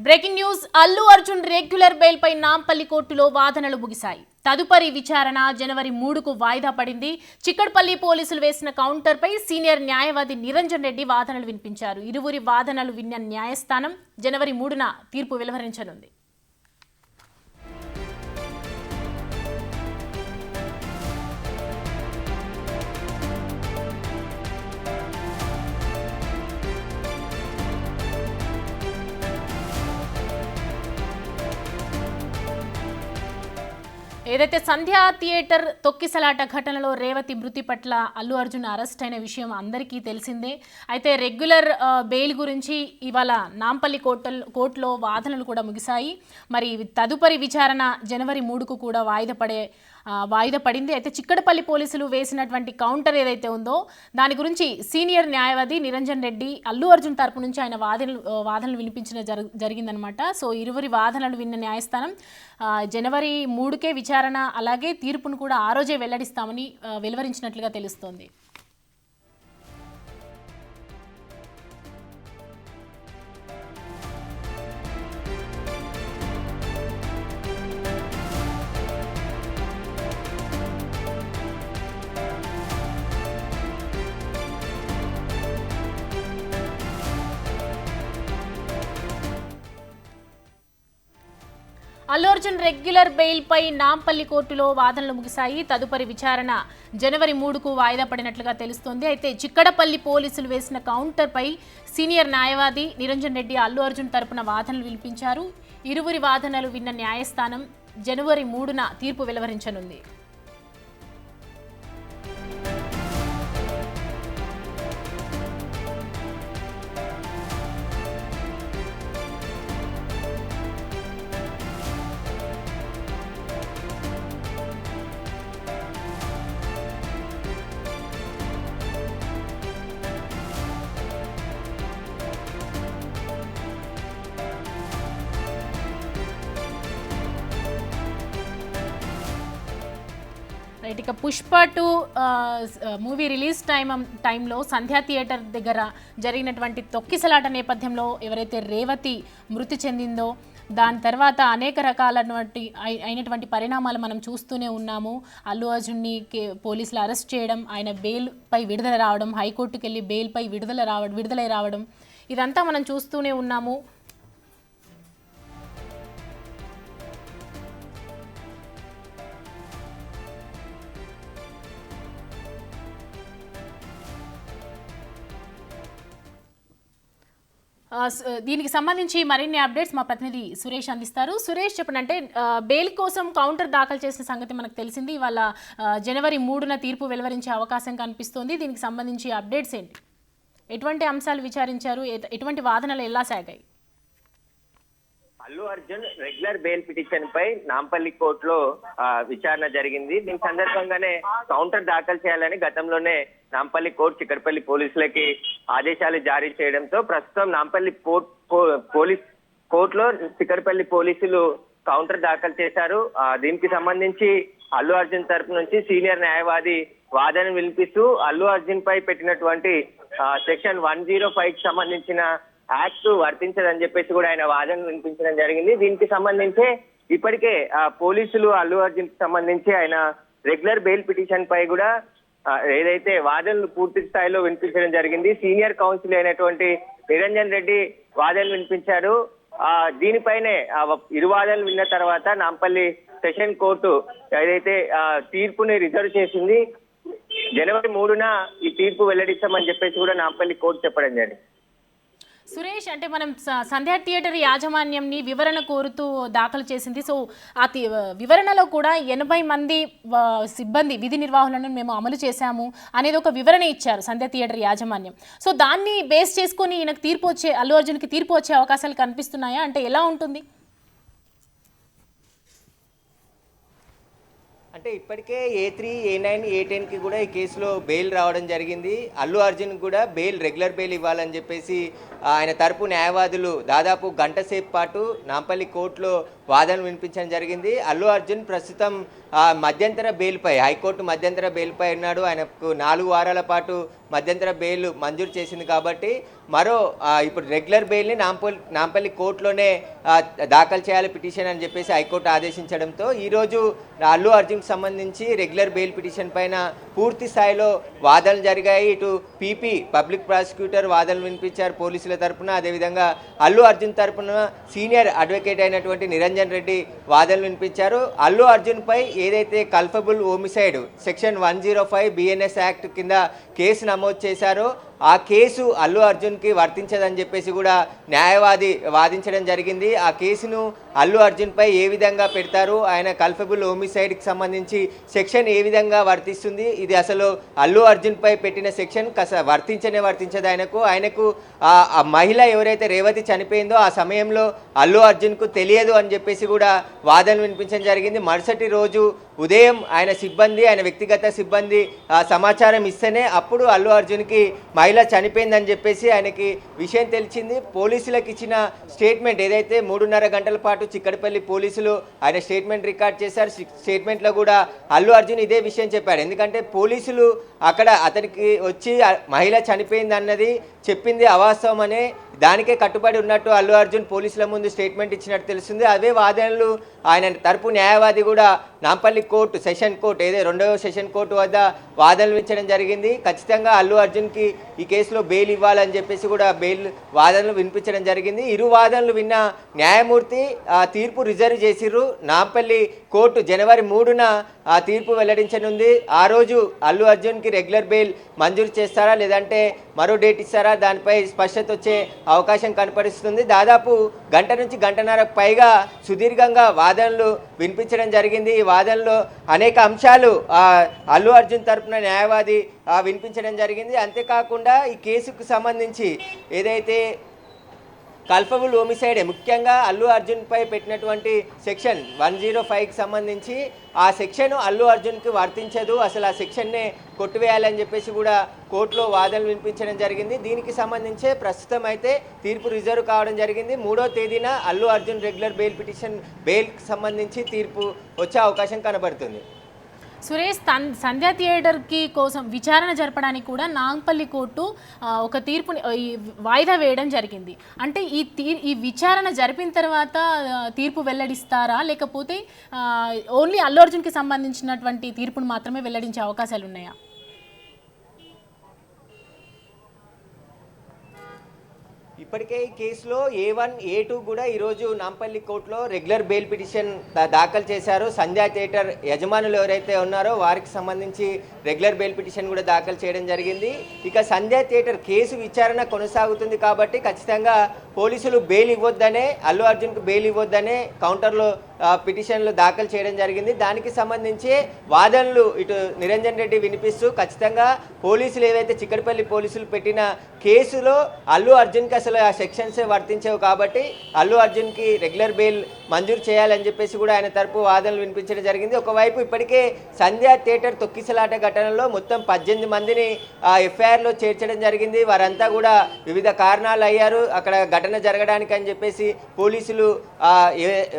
Breaking news Allu Arjun regular bail పై నాంపల్లి కోర్టులో వాదనలు ముగిశాయి. తదుపరి విచారణ జనవరి 3కు వాయిదా పడింది. చిక్కడపల్లి పోలీసులు వేసిన కౌంటర్ పై సీనియర్ న్యాయవాది నిరంజన్ రెడ్డి వాదనలు వినిపించారు. ఇరువురి వాదనలు విన్న న్యాయస్థానం జనవరి 3న తీర్పు వెలువరించనుంది. ఏదైతే సంధ్యా థియేటర్ తొక్కిసలాట ఘటనలో రేవతి మృతి పట్ల అల్లు అర్జున్ అరెస్ట్ అయిన విషయం అందరికీ తెలిసిందే. అయితే రెగ్యులర్ బెయిల్ గురించి ఇవాళ నాంపల్లి కోర్టులో వాదనలు కూడా ముగిశాయి. మరి తదుపరి విచారణ జనవరి 3కు కూడా వాయిదా పడింది. అయితే చిక్కడపల్లి పోలీసులు వేసినటువంటి కౌంటర్ ఏదైతే ఉందో దాని గురించి సీనియర్ న్యాయవాది నిరంజన్ రెడ్డి అల్లు అర్జున్ తరపు నుంచి ఆయన వాదనలు వినిపించిన జరిగిందనమాట. సో ఇరువురి వాదనలు విన్న న్యాయస్థానం జనవరి 3కే విచారణ అలాగే తీర్పును కూడా ఆ రోజే వెల్లడిస్తామని వెలువరించినట్లుగా తెలుస్తోంది. అల్లు అర్జున్ రెగ్యులర్ బెయిల్ పై నాంపల్లి కోర్టులో వాదనలు ముగిశాయి. తదుపరి విచారణ జనవరి 3కు వాయిదా పడినట్లుగా తెలుస్తోంది. అయితే చిక్కడపల్లి పోలీసులు వేసిన కౌంటర్ పై సీనియర్ న్యాయవాది నిరంజన్ రెడ్డి అల్లు అర్జున్ తరపున వాదనలు వినిపించారు. ఇరువురి వాదనలు విన్న న్యాయస్థానం జనవరి 3న తీర్పు వెలువరించనుంది. ఇక పుష్ప 2 మూవీ రిలీజ్ టైంలో సంధ్యా థియేటర్ దగ్గర జరిగినటువంటి తొక్కిసలాట నేపథ్యంలో ఎవరైతే రేవతి మృతి చెందిందో దాని తర్వాత అనేక అయినటువంటి పరిణామాలు మనం చూస్తూనే ఉన్నాము. అల్లు అర్జున్ని పోలీసులు అరెస్ట్ చేయడం, ఆయన బెయిల్పై విడుదల రావడం, హైకోర్టుకు వెళ్ళి బెయిల్పై విడుదలై రావడం ఇదంతా మనం చూస్తూనే ఉన్నాము. దీనికి సంబంధించి మరిన్ని అప్డేట్స్ మా ప్రతినిధి సురేష్ అందిస్తారు. సురేష్ చెప్పండి, అంటే బెయిల్ కోసం కౌంటర్ దాఖలు చేసిన సంగతి మనకు తెలిసింది. ఇవాళ జనవరి 3న తీర్పు వెలువరించే అవకాశం కనిపిస్తోంది. దీనికి సంబంధించి అప్డేట్స్ ఏంటి? ఎటువంటి అంశాలు విచారించారు? ఎటువంటి వాదనలు ఎలా సాగాయి? Allu Arjun regular bail petition పై నాంపల్లి కోర్టులో విచారణ జరిగింది. దీని సందర్భంగానే కౌంటర్ దాఖలు చేయాలని గతంలోనే నాంపల్లి కోర్టు చిక్కడపల్లి పోలీసులకి ఆదేశాలు జారీ చేయడంతో ప్రస్తుతం నాంపల్లి కోర్టులో చిక్కడపల్లి పోలీసులు కౌంటర్ దాఖలు చేశారు. దీనికి సంబంధించి అల్లు అర్జున్ తరపు నుంచి సీనియర్ న్యాయవాది వాదన వినిపిస్తూ అల్లు అర్జున్ పై పెట్టినటువంటి సెక్షన్ 105కి సంబంధించిన యాక్ట్ వర్తించదని చెప్పేసి కూడా ఆయన వాదన వినిపించడం జరిగింది. దీనికి సంబంధించి ఇప్పటికే పోలీసులు అల్లు అర్జున్ కి సంబంధించి ఆయన రెగ్యులర్ బెయిల్ పిటిషన్ పై కూడా ఏదైతే వాదనలు పూర్తి స్థాయిలో వినిపించడం జరిగింది. సీనియర్ కౌన్సిల్ అయినటువంటి నిరంజన్ రెడ్డి వాదనలు వినిపించారు. దీనిపైనే ఇరు వాదనలు విన్న తర్వాత నాంపల్లి సెషన్ కోర్టు ఏదైతే తీర్పుని రిజర్వ్ చేసింది. జనవరి 3న ఈ తీర్పు వెల్లడిస్తామని చెప్పేసి కూడా నాంపల్లి కోర్టు చెప్పడం జరిగింది. సురేష్, అంటే మనం సంధ్యా థియేటర్ యాజమాన్యంని వివరణ కోరుతూ దాఖలు చేసింది. సో ఆ వివరణలో కూడా 80 మంది సిబ్బంది విధి నిర్వాహకులను మేము అమలు చేశాము అనేది ఒక వివరణ ఇచ్చారు సంధ్యా థియేటర్ యాజమాన్యం. సో దాన్ని బేస్ చేసుకొని ఈయనకు అల్లు అర్జున్కి తీర్పు వచ్చే అవకాశాలు కనిపిస్తున్నాయా? అంటే ఎలా ఉంటుంది? అంటే ఇప్పటికే A3, A9, A10కి కూడా ఈ కేసులో బెయిల్ రావడం జరిగింది. అల్లు అర్జున్ కూడా రెగ్యులర్ బెయిల్ ఇవ్వాలని చెప్పేసి ఆయన తరపు న్యాయవాదులు దాదాపు గంట సేపు పాటు నాంపల్లి కోర్టులో వాదనలు వినిపించడం జరిగింది. అల్లు అర్జున్ ప్రస్తుతం మధ్యంతర బెయిల్పై, హైకోర్టు మధ్యంతర బెయిల్పై ఉన్నాడు. ఆయనకు 4 వారాల పాటు మధ్యంతర బెయిల్ మంజూరు చేసింది కాబట్టి మరో ఇప్పుడు రెగ్యులర్ బెయిల్ని నాంపల్లి కోర్టులోనే దాఖలు చేయాలి పిటిషన్ అని చెప్పేసి హైకోర్టు ఆదేశించడంతో ఈరోజు అల్లు అర్జున్కి సంబంధించి రెగ్యులర్ బెయిల్ పిటిషన్ పైన పూర్తి స్థాయిలో వాదనలు జరిగాయి. ఇటు పీపీ పబ్లిక్ ప్రాసిక్యూటర్ వాదనలు వినిపించారు పోలీసుల తరపున, అదేవిధంగా అల్లు అర్జున్ తరపున సీనియర్ అడ్వకేట్ అయినటువంటి నిరంజన్ రెడ్డి వాదనలు వినిపించారు. అల్లు అర్జున్పై ఏదైతే culpable homicide section 105 BNS act కింద కేసు నమోదు చేశారో ఆ కేసు అల్లు అర్జున్కి వర్తించదని చెప్పేసి కూడా న్యాయవాది వాదించడం జరిగింది. ఆ కేసును అల్లు అర్జున్పై ఏ విధంగా పెడతారు, ఆయన కల్పబుల్ హోమిసైడ్కి సంబంధించి సెక్షన్ ఏ విధంగా వర్తిస్తుంది, ఇది అసలు అల్లు అర్జున్పై పెట్టిన సెక్షన్ వర్తించదు ఆయనకు ఆ మహిళ ఎవరైతే రేవతి చనిపోయిందో ఆ సమయంలో అల్లు అర్జున్కు తెలియదు అని చెప్పేసి కూడా వాదనలు వినిపించడం జరిగింది. మరుసటి రోజు ఉదయం ఆయన వ్యక్తిగత సిబ్బంది సమాచారం ఇస్తేనే అప్పుడు అల్లు అర్జున్కి మహిళ చనిపోయిందని చెప్పేసి ఆయనకి విషయం తెలిసింది. పోలీసులకు ఇచ్చిన స్టేట్మెంట్ ఏదైతే 3.5 గంటల పాటు చిక్కడపల్లి పోలీసులు ఆయన స్టేట్మెంట్ రికార్డ్ చేశారు. స్టేట్మెంట్లో కూడా అల్లు అర్జున్ ఇదే విషయం చెప్పాడు. ఎందుకంటే పోలీసులు అక్కడ అతనికి వచ్చి మహిళ చనిపోయింది అన్నది చెప్పింది అవాస్తవం అనే దానికే కట్టుబడి ఉన్నట్టు అల్లు అర్జున్ పోలీసుల ముందు స్టేట్మెంట్ ఇచ్చినట్టు తెలుస్తుంది. అవే వాదనలు ఆయన తరపు న్యాయవాది కూడా నాంపల్లి కోర్టు సెషన్ కోర్టు రెండవ సెషన్ కోర్టు వద్ద వాదనలు వినిపించడం జరిగింది. ఖచ్చితంగా అల్లు అర్జున్కి ఈ కేసులో బెయిల్ ఇవ్వాలని చెప్పేసి కూడా బెయిల్ వాదనలు వినిపించడం జరిగింది. ఇరు వాదనలు విన్న న్యాయమూర్తి తీర్పు రిజర్వ్ చేసిర్రు. నాంపల్లి కోర్టు జనవరి 3న ఆ తీర్పు వెల్లడించనుంది. ఆ రోజు అల్లు అర్జున్కి రెగ్యులర్ బెయిల్ మంజూరు చేస్తారా లేదంటే మరో డేట్ ఇస్తారా, దానిపై స్పష్టత వచ్చే అవకాశం కనపరుస్తుంది. దాదాపు గంట నుంచి గంటన్నర పైగా సుదీర్ఘంగా వాదనలు వినిపించడం జరిగింది. ఈ వాదనలో అనేక అంశాలు అల్లు అర్జున్ తరపున న్యాయవాది వినిపించడం జరిగింది. అంతేకాకుండా ఈ కేసుకు సంబంధించి ఏదైతే కల్పబుల్ హోమిసైడ్ ముఖ్యంగా అల్లు అర్జున్పై పెట్టినటువంటి సెక్షన్ 105కి సంబంధించి ఆ సెక్షన్ అల్లు అర్జున్కి వర్తించదు, అసలు ఆ సెక్షన్నే కొట్టివేయాలని చెప్పేసి కూడా కోర్టులో వాదనలు వినిపించడం జరిగింది. దీనికి సంబంధించే ప్రస్తుతం అయితే తీర్పు రిజర్వ్ కావడం జరిగింది. 3వ తేదీన అల్లు అర్జున్ రెగ్యులర్ బెయిల్కి సంబంధించి తీర్పు వచ్చే అవకాశం కనబడుతుంది. సురేష్, సంధ్యా థియేటర్కి కోసం విచారణ జరపడానికి కూడా నాంపల్లి కోర్టు ఒక తీర్పుని వాయిదా వేయడం జరిగింది. అంటే ఈ విచారణ జరిపిన తర్వాత తీర్పు వెల్లడిస్తారా లేకపోతే ఓన్లీ అల్లు అర్జున్కి సంబంధించినటువంటి తీర్పును మాత్రమే వెల్లడించే అవకాశాలు ఉన్నాయా? ఇప్పటికే ఈ కేసులో A1, A2 కూడా ఈరోజు నాంపల్లి కోర్టులో రెగ్యులర్ బెయిల్ పిటిషన్ దాఖలు చేశారు. సంధ్యా థియేటర్ యజమానులు ఎవరైతే ఉన్నారో వారికి సంబంధించి రెగ్యులర్ బెయిల్ పిటిషన్ కూడా దాఖలు చేయడం జరిగింది. ఇక సంధ్యా థియేటర్ కేసు విచారణ కొనసాగుతుంది కాబట్టి ఖచ్చితంగా పోలీసులు బెయిల్ ఇవ్వొద్దనే, అల్లు అర్జున్కు బెయిల్ ఇవ్వొద్దనే కౌంటర్లో పిటిషన్లు దాఖలు చేయడం జరిగింది. దానికి సంబంధించి వాదనలు ఇటు నిరంజన్ రెడ్డి వినిపిస్తూ ఖచ్చితంగా పోలీసులు ఏవైతే చిక్కడపల్లి పోలీసులు పెట్టిన కేసులో అల్లు అర్జున్కి అసలు ఆ సెక్షన్సే వర్తించవు కాబట్టి అల్లు అర్జున్కి రెగ్యులర్ బెయిల్ మంజూరు చేయాలని చెప్పేసి కూడా ఆయన తరపు వాదనలు వినిపించడం జరిగింది. ఒకవైపు ఇప్పటికే సంధ్యా థియేటర్ తొక్కిసలాట ఘటనలో మొత్తం 18 మందిని FIRలో చేర్చడం జరిగింది. వారంతా కూడా వివిధ కారణాలు అయ్యారు అక్కడ ఘటన జరగడానికి అని చెప్పేసి పోలీసులు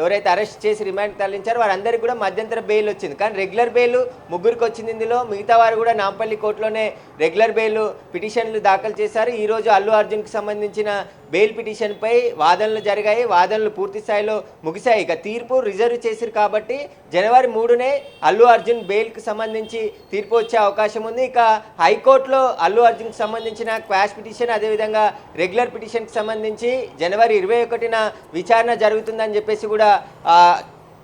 ఎవరైతే అరెస్ట్ చేసి రిమాండ్ తరలించారో వారందరికీ కూడా మధ్యంతర బెయిల్ వచ్చింది. కానీ రెగ్యులర్ బెయిల్ ముగ్గురికి వచ్చింది. ఇందులో మిగతా వారు కూడా నాంపల్లి కోర్టులోనే రెగ్యులర్ బెయిల్ పిటిషన్లు దాఖలు చేశారు. ఈరోజు అల్లు అర్జున్కి సంబంధించిన బెయిల్ పిటిషన్పై వాదనలు జరిగాయి. వాదనలు పూర్తి స్థాయిలో ముగిశాయి. ఇక తీర్పు రిజర్వ్ చేశారు కాబట్టి జనవరి 3నే అల్లు అర్జున్ బెయిల్కి సంబంధించి తీర్పు వచ్చే అవకాశం ఉంది. ఇక హైకోర్టులో అల్లు అర్జున్కి సంబంధించిన క్వాష్ పిటిషన్ అదేవిధంగా రెగ్యులర్ పిటిషన్కి సంబంధించి జనవరి 21న విచారణ జరుగుతుందని చెప్పేసి కూడా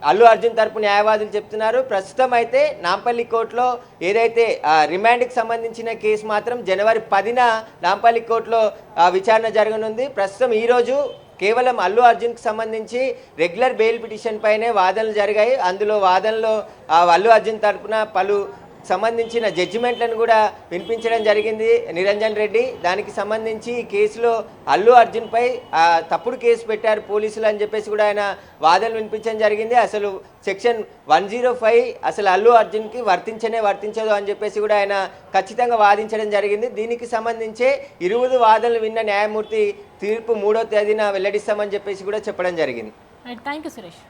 అల్లు అర్జున్ తరపు న్యాయవాదులు చెప్తున్నారు. ప్రస్తుతం అయితే నాంపల్లి కోర్టులో ఏదైతే రిమాండ్కి సంబంధించిన కేసు మాత్రం జనవరి 10న నాంపల్లి కోర్టులో విచారణ జరగనుంది. ప్రస్తుతం ఈరోజు కేవలం అల్లు అర్జున్కి సంబంధించి రెగ్యులర్ బెయిల్ పిటిషన్ పైనే వాదనలు జరిగాయి. అందులో వాదనలో అల్లు అర్జున్ తరపున పలు సంబంధించిన జడ్జిమెంట్లను కూడా వినిపించడం జరిగింది నిరంజన్ రెడ్డి. దానికి సంబంధించి ఈ కేసులో అల్లు అర్జున్పై తప్పుడు కేసు పెట్టారు పోలీసులు అని చెప్పేసి కూడా ఆయన వాదనలు వినిపించడం జరిగింది. అసలు సెక్షన్ 105 అసలు అల్లు అర్జున్కి వర్తించదు అని చెప్పేసి కూడా ఆయన ఖచ్చితంగా వాదించడం జరిగింది. దీనికి సంబంధించే 20 వాదనలు విన్న న్యాయమూర్తి తీర్పు 3వ తేదీన వెల్లడిస్తామని చెప్పేసి కూడా చెప్పడం జరిగింది. Thank you Suresh.